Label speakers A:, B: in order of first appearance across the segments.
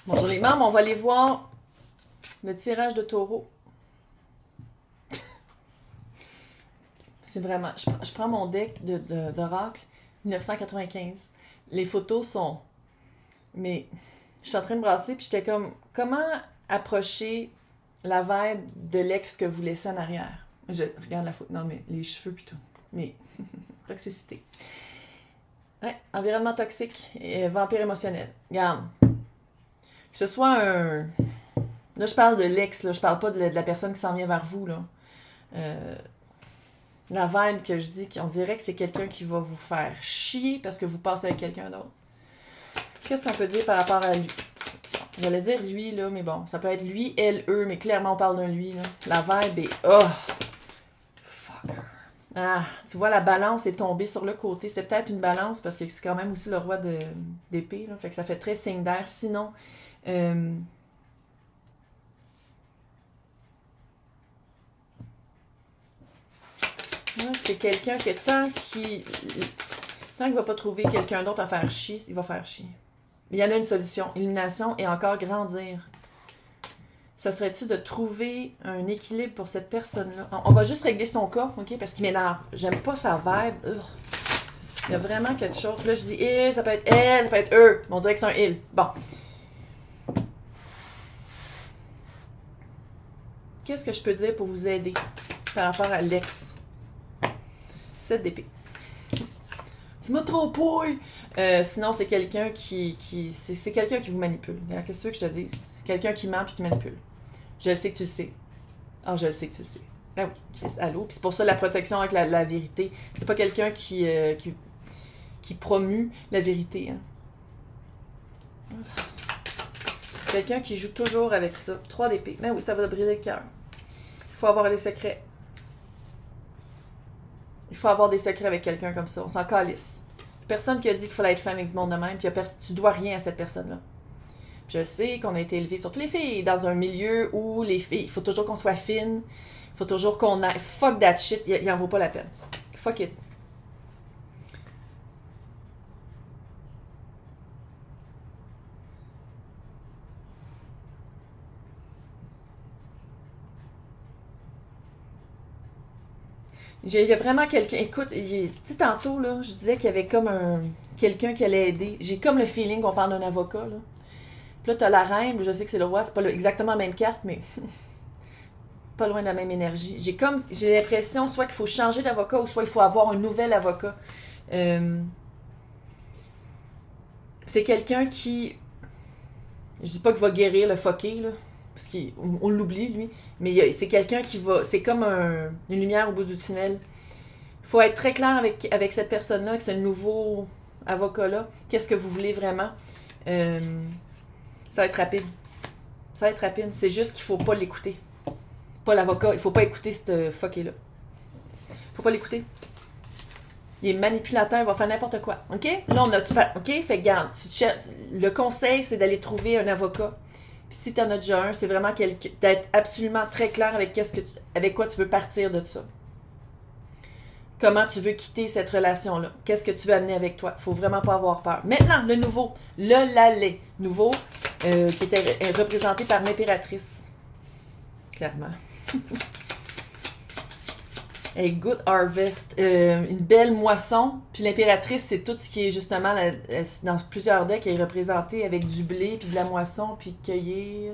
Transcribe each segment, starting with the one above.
A: Bonjour les membres, on va aller voir le tirage de taureau. C'est vraiment... Je prends mon deck d'oracle 1995. Les photos sont... Mais je suis en train de brasser, puis j'étais comme... Comment approcher la vibe de l'ex que vous laissez en arrière? Je regarde la photo. Non, mais les cheveux puis tout. Mais... toxicité. Ouais, environnement toxique et vampire émotionnel. Regarde. Que ce soit un... Là, je parle de l'ex, là. Je parle pas de la personne qui s'en vient vers vous, là. La vibe que je dis, on dirait que c'est quelqu'un qui va vous faire chier parce que vous passez avec quelqu'un d'autre. Qu'est-ce qu'on peut dire par rapport à lui? J'allais dire lui, là, mais bon, ça peut être lui, elle, eux, mais clairement, on parle d'un lui, là. La vibe est... Oh! Fucker. Ah, tu vois, la balance est tombée sur le côté. C'était peut-être une balance parce que c'est quand même aussi le roi d'épée, là. Fait que ça fait très signe d'air. Sinon... c'est quelqu'un que tant qu'il va pas trouver quelqu'un d'autre à faire chier, il va faire chier. Il y en a une solution. Élimination et encore grandir. Ça serait-tu de trouver un équilibre pour cette personne-là? On va juste régler son cas, OK? Parce qu'il m'énerve. J'aime pas sa vibe. Ugh. Il y a vraiment quelque chose. Là, je dis il, ça peut être elle, ça peut être eux. Mais on dirait que c'est un il. Bon. Qu'est-ce que je peux dire pour vous aider par rapport à l'ex? 7 d'épée. Dis-moi trompé! Sinon, c'est quelqu'un c'est quelqu'un qui vous manipule. Qu'est-ce que tu veux que je te dise? C'est quelqu'un qui ment et qui manipule. Je le sais que tu le sais. Ah, je le sais que tu le sais. Ben oui, Chris, allô? Puis c'est pour ça la protection avec la vérité. C'est pas quelqu'un qui promue la vérité. Hein? Quelqu'un qui joue toujours avec ça. 3 d'épée. Ben oui, ça va briser le cœur. Il faut avoir des secrets. Il faut avoir des secrets avec quelqu'un comme ça. On s'en calisse. Personne qui a dit qu'il fallait être fin avec du monde de même, puis tu dois rien à cette personne-là. Puis je sais qu'on a été élevés, surtout les filles, dans un milieu où les filles, il faut toujours qu'on soit fine, il faut toujours qu'on aille. Fuck that shit, il en vaut pas la peine. Fuck it. Il y a vraiment quelqu'un. Écoute, tu sais, tantôt, là, je disais qu'il y avait comme quelqu'un qui allait aider. J'ai comme le feeling qu'on parle d'un avocat, là. Puis là, t'as la reine, je sais que c'est le roi, c'est pas exactement la même carte, mais pas loin de la même énergie. J'ai l'impression soit qu'il faut changer d'avocat ou soit il faut avoir un nouvel avocat. C'est quelqu'un qui. Je dis pas qu'il va guérir le fucké, là. Parce qu'on l'oublie, lui. Mais c'est quelqu'un qui va. C'est comme une lumière au bout du tunnel. Il faut être très clair avec cette personne-là, avec ce nouveau avocat-là. Qu'est-ce que vous voulez vraiment? Ça va être rapide. Ça va être rapide. C'est juste qu'il faut pas l'écouter. Pas l'avocat. Il faut pas écouter ce fucké-là. Faut pas l'écouter. Il est manipulateur, il va faire n'importe quoi. OK? Là, OK? Fait que, garde, le conseil, c'est d'aller trouver un avocat. Puis si t'en as déjà un, c'est vraiment d'être absolument très clair avec quoi tu veux partir de ça. Comment tu veux quitter cette relation-là. Qu'est-ce que tu veux amener avec toi. Faut vraiment pas avoir peur. Maintenant, le nouveau. Le Lalais. Nouveau, qui était représenté par l'impératrice. Clairement. A good harvest, une belle moisson. Puis l'impératrice, c'est tout ce qui est justement dans plusieurs decks, elle est représentée avec du blé, puis de la moisson, puis cueillir.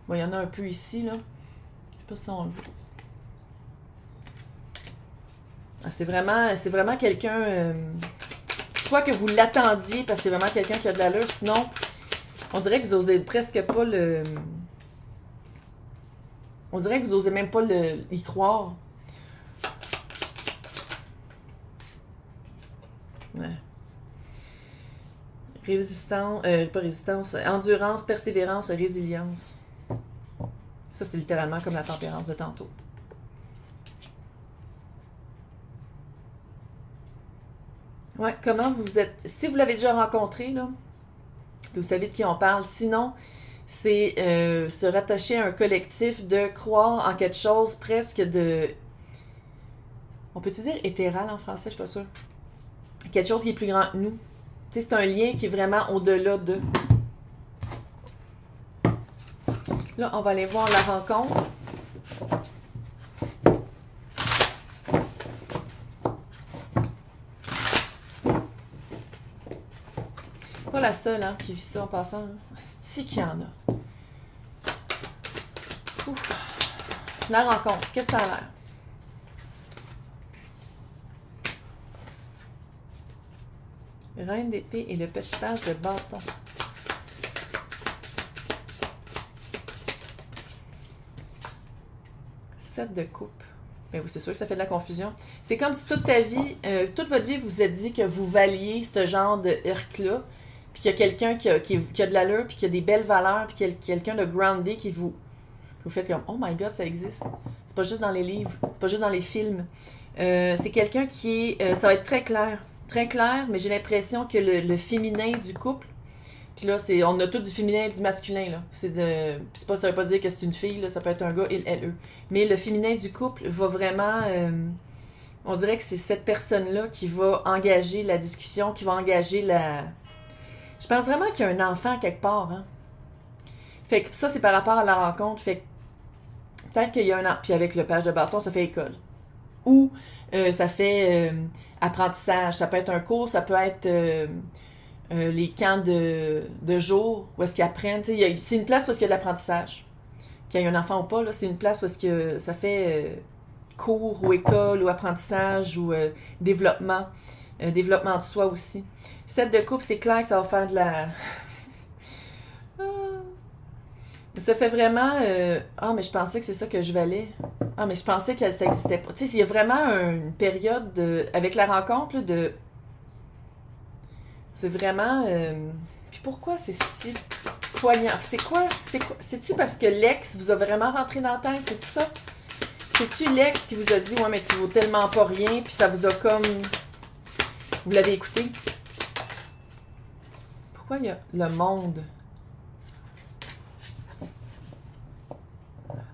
A: Bon, il y en a un peu ici, là. Je sais pas si on le voit. Ah, c'est vraiment quelqu'un... soit que vous l'attendiez, parce que c'est vraiment quelqu'un qui a de l'allure, sinon, on dirait que vous osez presque pas le... On dirait que vous osez même pas y croire. Ouais. Pas résistance, endurance, persévérance, résilience. Ça, c'est littéralement comme la tempérance de tantôt. Ouais, comment vous êtes... Si vous l'avez déjà rencontré, là, vous savez de qui on parle. Sinon, c'est se rattacher à un collectif, de croire en quelque chose presque de... On peut-tu dire éthéral en français? Je suis pas sûre. Quelque chose qui est plus grand que nous. Tu sais, c'est un lien qui est vraiment au-delà de... Là, on va aller voir la rencontre. Pas la seule hein, qui vit ça en passant. C'est qu'il y en a. Ouf. La rencontre, qu'est-ce que ça a l'air? Reine d'épée et le petit page de bâton. Sept de coupe. Ben oui, c'est sûr que ça fait de la confusion. C'est comme si toute ta vie, toute votre vie, vous vous êtes dit que vous valiez ce genre de Herc-là, puis qu'il y a quelqu'un qui a de l'allure, puis qui a des belles valeurs, puis qu'il y a quelqu'un de groundé qui vous faites comme « Oh my God, ça existe! » C'est pas juste dans les livres, c'est pas juste dans les films. C'est quelqu'un qui est... ça va être très clair, mais j'ai l'impression que le féminin du couple, puis là, on a tout du féminin et du masculin, là. C'est pas, ça veut pas dire que c'est une fille, là, ça peut être un gars, il, elle, eux. Mais le féminin du couple va vraiment... on dirait que c'est cette personne-là qui va engager la discussion, qui va engager la... Je pense vraiment qu'il y a un enfant quelque part, hein. Fait que ça, c'est par rapport à la rencontre. Fait que peut-être qu'il y a un an... Puis avec le page de bâton, ça fait école. Ou ça fait apprentissage. Ça peut être un cours, ça peut être... les camps de jour où est-ce qu'ils apprennent. C'est une place où est-ce qu'il y a de l'apprentissage. Qu'il y ait un enfant ou pas, là, c'est une place où est-ce que ça fait cours ou école ou apprentissage ou développement. Développement de soi aussi. 7 de coupe, c'est clair que ça va faire de la... Ça fait vraiment... Ah, mais je pensais que c'est ça que je valais. Ah, mais je pensais que ça n'existait pas. Tu sais, il y a vraiment une période avec la rencontre là, de... C'est vraiment... Puis pourquoi c'est si poignant? C'est quoi? C'est-tu parce que l'ex vous a vraiment rentré dans la tête? C'est-tu ça? C'est-tu l'ex qui vous a dit « Ouais, mais tu vaux tellement pas rien » puis ça vous a comme... Vous l'avez écouté? Pourquoi il y a le monde?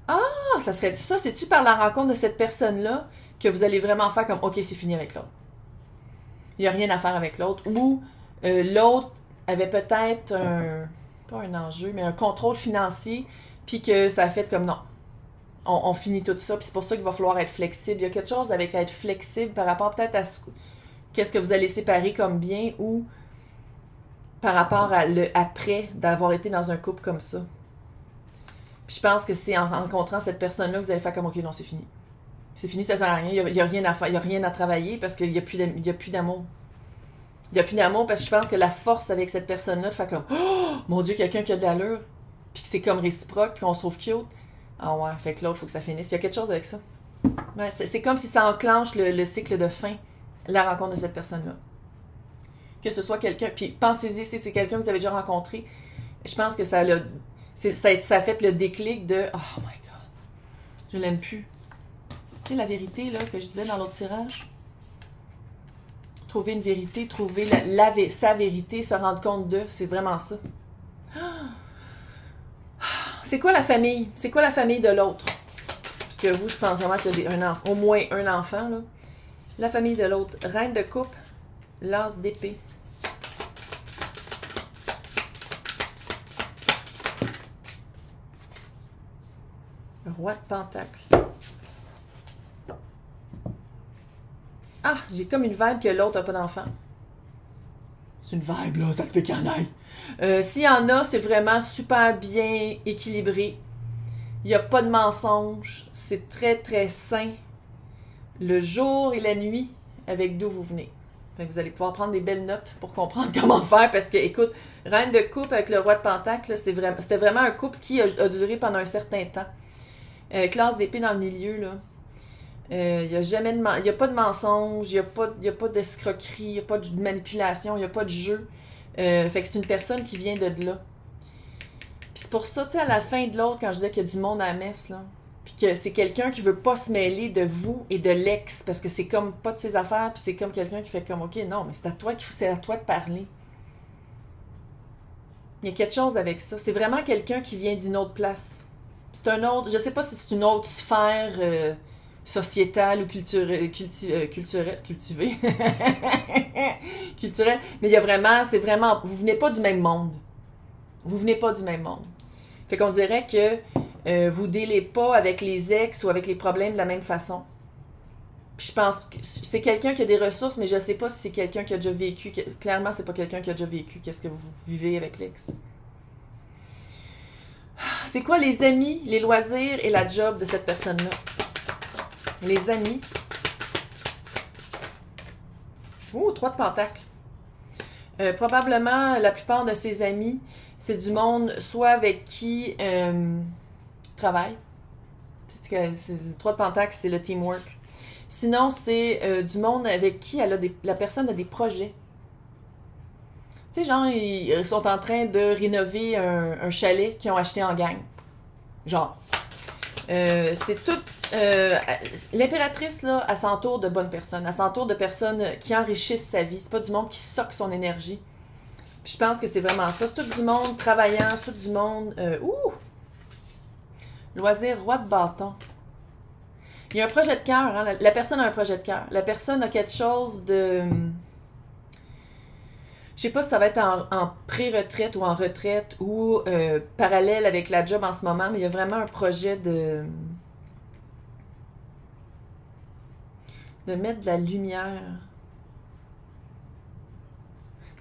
A: Ah! Ça serait-tu ça? C'est-tu par la rencontre de cette personne-là que vous allez vraiment faire comme « Ok, c'est fini avec l'autre. Il n'y a rien à faire avec l'autre. » Ou... l'autre avait peut-être pas un enjeu, mais un contrôle financier, puis que ça a fait comme non. On finit tout ça, puis c'est pour ça qu'il va falloir être flexible. Il y a quelque chose avec être flexible par rapport peut-être à qu'est-ce que vous allez séparer comme bien ou par rapport à le après d'avoir été dans un couple comme ça. Puis je pense que c'est en rencontrant cette personne-là que vous allez faire comme ok, non, c'est fini. C'est fini, ça sert à rien, il y a rien à faire, il y a rien à travailler parce qu'il y a plus d'amour. Il n'y a plus d'amour parce que je pense que la force avec cette personne-là de faire comme oh mon Dieu, quelqu'un qui a de l'allure, puis que c'est comme réciproque, qu'on se trouve cute. Ah ouais, fait que l'autre, il faut que ça finisse. Il y a quelque chose avec ça. Ouais, c'est comme si ça enclenche le cycle de fin, la rencontre de cette personne-là. Que ce soit quelqu'un, puis pensez-y, si c'est quelqu'un que vous avez déjà rencontré, je pense que ça a fait le déclic de oh my God, je l'aime plus. Tu sais, la vérité là, que je disais dans l'autre tirage. Trouver une vérité, trouver sa vérité, se rendre compte de, c'est vraiment ça. C'est quoi la famille? C'est quoi la famille de l'autre? Parce que vous, je pense vraiment qu'il y a au moins un enfant, là. La famille de l'autre. Reine de coupe, l'as d'épée. Roi de pentacle. Ah, j'ai comme une vibe que l'autre n'a pas d'enfant. C'est une vibe, là, ça se peut qu'il y en ait. S'il y en a, c'est vraiment super bien équilibré. Il n'y a pas de mensonge. C'est très, très sain. Le jour et la nuit, avec d'où vous venez. Fait que vous allez pouvoir prendre des belles notes pour comprendre comment faire. Parce que, écoute, Reine de coupe avec le Roi de pentacle, c'était vraiment un couple qui a duré pendant un certain temps. Classe d'épée dans le milieu, là. Il n'y a pas de mensonge, il n'y a pas d'escroquerie, il n'y a pas de manipulation, il n'y a pas de jeu. Fait que c'est une personne qui vient de là. Puis c'est pour ça, tu sais, à la fin de l'autre, quand je disais qu'il y a du monde à la messe, là, puis que c'est quelqu'un qui veut pas se mêler de vous et de l'ex, parce que c'est comme pas de ses affaires, puis c'est comme quelqu'un qui fait comme, ok, non, mais c'est à toi de parler. Il y a quelque chose avec ça. C'est vraiment quelqu'un qui vient d'une autre place. C'est un autre, je sais pas si c'est une autre sphère sociétale ou culturelle, cultivée. Culturelle, mais il y a vraiment, vous venez pas du même monde. Vous venez pas du même monde. Fait qu'on dirait que vous délez pas avec les ex ou avec les problèmes de la même façon. Puis je pense que c'est quelqu'un qui a des ressources, mais je sais pas si c'est quelqu'un qui a déjà vécu. Clairement, c'est pas quelqu'un qui a déjà vécu. Qu'est-ce que vous vivez avec l'ex? C'est quoi les amis, les loisirs et la job de cette personne-là? Les amis. Ouh, 3 de pentacles. Probablement, la plupart de ses amis, c'est du monde soit avec qui travaille. 3 de pentacles, c'est le teamwork. Sinon, c'est du monde avec qui la personne a des projets. Tu sais, genre, ils sont en train de rénover un chalet qu'ils ont acheté en gang. Genre. C'est tout... l'impératrice, là, elle s'entoure de bonnes personnes. Elle s'entoure de personnes qui enrichissent sa vie. C'est pas du monde qui soque son énergie. Puis je pense que c'est vraiment ça. C'est tout du monde travaillant. C'est tout du monde... Loisir, roi de bâton. Il y a un projet de cœur. Hein? La personne a un projet de cœur. La personne a quelque chose de... Je sais pas si ça va être en pré-retraite ou en retraite ou parallèle avec la job en ce moment, mais il y a vraiment un projet de mettre de la lumière.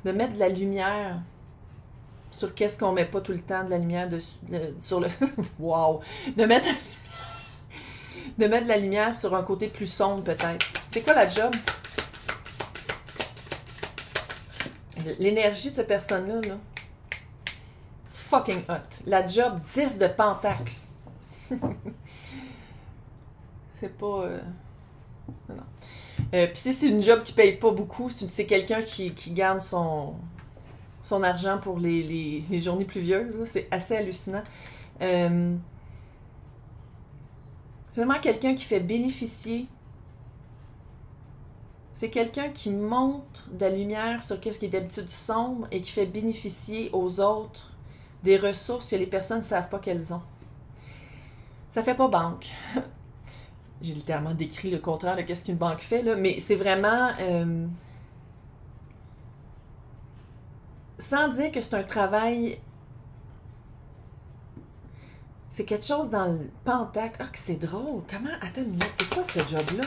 A: De mettre de la lumière sur qu'est-ce qu'on met pas tout le temps de la lumière sur le... Wow! De mettre de la lumière sur un côté plus sombre, peut-être. C'est quoi la job? L'énergie de cette personne-là, là. Fucking hot. La job, 10 de pentacles. C'est pas... Non. Puis si c'est une job qui paye pas beaucoup, c'est quelqu'un qui garde son argent pour les journées pluvieuses. C'est assez hallucinant. C'est vraiment quelqu'un qui fait bénéficier. C'est quelqu'un qui montre de la lumière sur qu'est-ce qui est d'habitude sombre et qui fait bénéficier aux autres des ressources que les personnes ne savent pas qu'elles ont. Ça fait pas banque. J'ai littéralement décrit le contraire de qu'est-ce qu'une banque fait, là, mais c'est vraiment... sans dire que c'est un travail... C'est quelque chose dans le pentacle. Ah, que c'est drôle! Comment... Attends une minute, c'est quoi ce job-là?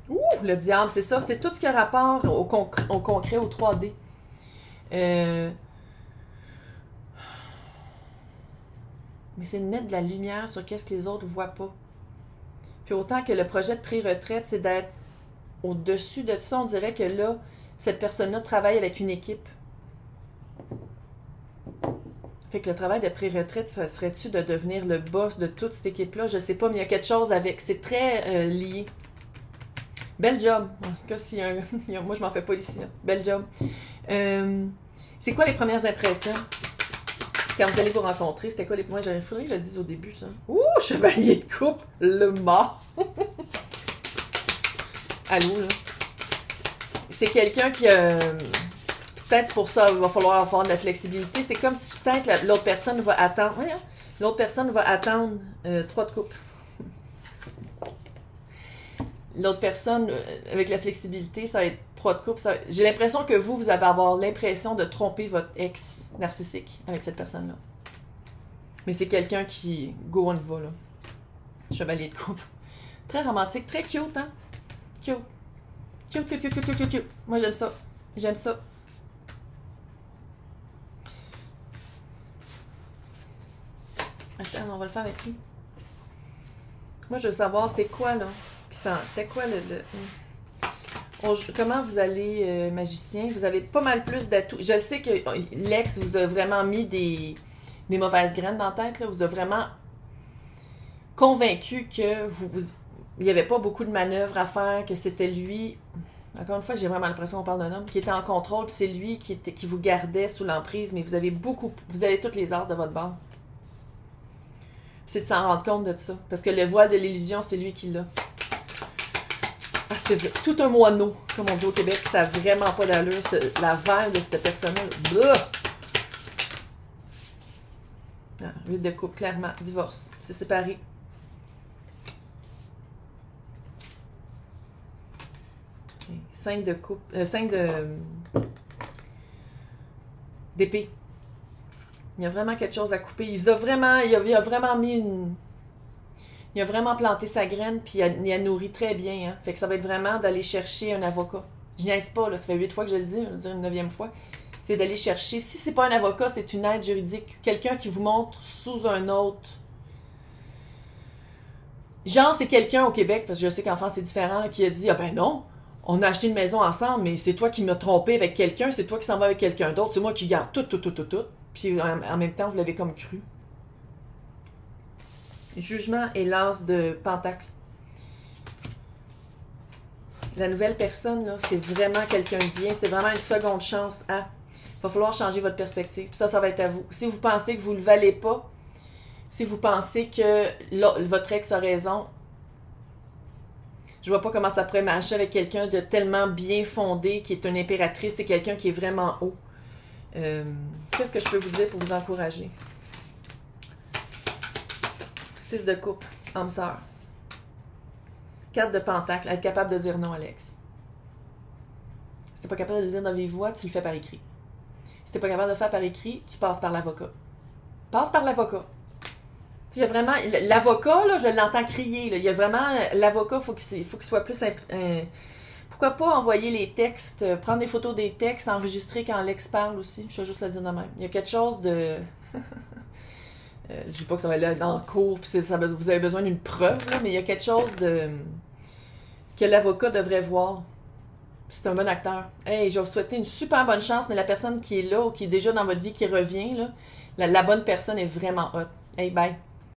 A: Ouh, le diable, c'est ça. C'est tout ce qui a rapport au concret, au 3D. Mais c'est de mettre de la lumière sur qu'est-ce que les autres voient pas. Puis autant que le projet de pré-retraite, c'est d'être au-dessus de tout ça, on dirait que là, cette personne-là travaille avec une équipe. Fait que le travail de pré-retraite, ça serait-tu de devenir le boss de toute cette équipe-là? Je sais pas, mais il y a quelque chose avec... C'est très lié. Bel job. En tout cas, moi, je m'en fais pas ici. Là. Bel job. C'est quoi les premières impressions? Quand vous allez vous rencontrer, c'était quoi les... Moi, il faudrait que je le dise au début, ça. Ouh, chevalier de coupe, le mort. Allô, là. C'est quelqu'un qui... peut-être pour ça, il va falloir avoir de la flexibilité. C'est comme si peut-être l'autre personne va attendre... Ouais, hein? L'autre personne va attendre 3 de coupe. L'autre personne, avec la flexibilité, ça va être 3 de coupe. J'ai l'impression que vous allez avoir l'impression de tromper votre ex narcissique avec cette personne-là. Mais c'est quelqu'un qui... Go, on y va, là. Chevalier de coupe. Très romantique, très cute, hein? Cute. Cute, cute, cute, cute, cute, cute. Moi, j'aime ça. J'aime ça. Attends, on va le faire avec lui. Moi, je veux savoir, c'est quoi, là? C'était quoi comment vous allez, magicien? Vous avez pas mal plus d'atouts. Je sais que l'ex vous a vraiment mis des mauvaises graines dans la tête, là. Vous a vraiment convaincu que il n'y avait pas beaucoup de manœuvres à faire, que c'était lui... Encore une fois, j'ai vraiment l'impression qu'on parle d'un homme qui était en contrôle, puis c'est lui qui vous gardait sous l'emprise, mais vous avez toutes les as de votre bord. C'est de s'en rendre compte de ça. Parce que le voile de l'illusion, c'est lui qui l'a. Ah, c'est tout un moineau, comme on dit au Québec, ça n'a vraiment pas d'allure, la verre de cette personne-là. Ah, 8 de couple, clairement. Divorce. C'est séparé. Okay. 5 de couple. 5 de... d'épée. Il y a vraiment quelque chose à couper. Il a vraiment mis une... Il a vraiment planté sa graine, puis il a nourri très bien. Hein. Fait que ça va être vraiment d'aller chercher un avocat. Je niaise pas, là, ça fait 8 fois que je le dis, je vais le dire une 9e fois. C'est d'aller chercher, si c'est pas un avocat, c'est une aide juridique. Quelqu'un qui vous montre sous un autre. Genre, c'est quelqu'un au Québec, parce que je sais qu'en France c'est différent, là, qui a dit, ah ben non, on a acheté une maison ensemble, mais c'est toi qui m'as trompé avec quelqu'un, c'est toi qui s'en va avec quelqu'un d'autre, c'est moi qui garde tout. Puis en même temps, vous l'avez comme cru. Jugement et l'as de pentacle. La nouvelle personne, là, c'est vraiment quelqu'un de bien. C'est vraiment une seconde chance à... Il va falloir changer votre perspective. Puis ça va être à vous. Si vous pensez que vous ne le valez pas, si vous pensez que là, votre ex a raison, je vois pas comment ça pourrait marcher avec quelqu'un de tellement bien fondé, qui est une impératrice, c'est quelqu'un qui est vraiment haut. Qu'est-ce que je peux vous dire pour vous encourager? 6 de coupe, âme sœur. 4 de pentacle, être capable de dire non, Alex. Si t'es pas capable de le dire dans vive voix, tu le fais par écrit. Si t'es pas capable de le faire par écrit, tu passes par l'avocat. Passe par l'avocat. Il y a vraiment... L'avocat, là, je l'entends crier. Là. Il y a vraiment... L'avocat, faut qu'il soit plus... Pourquoi pas envoyer les textes, prendre des photos des textes, enregistrer quand Alex parle aussi. Je vais juste le dire de même. Il y a quelque chose de... je dis pas que ça va aller dans le cours, puis vous avez besoin d'une preuve, là, mais il y a quelque chose de que l'avocat devrait voir. C'est un bon acteur. Hey, je vais vous souhaiter une super bonne chance, mais la personne qui est là ou qui est déjà dans votre vie, qui revient, là, la bonne personne est vraiment hot. Hey, bye!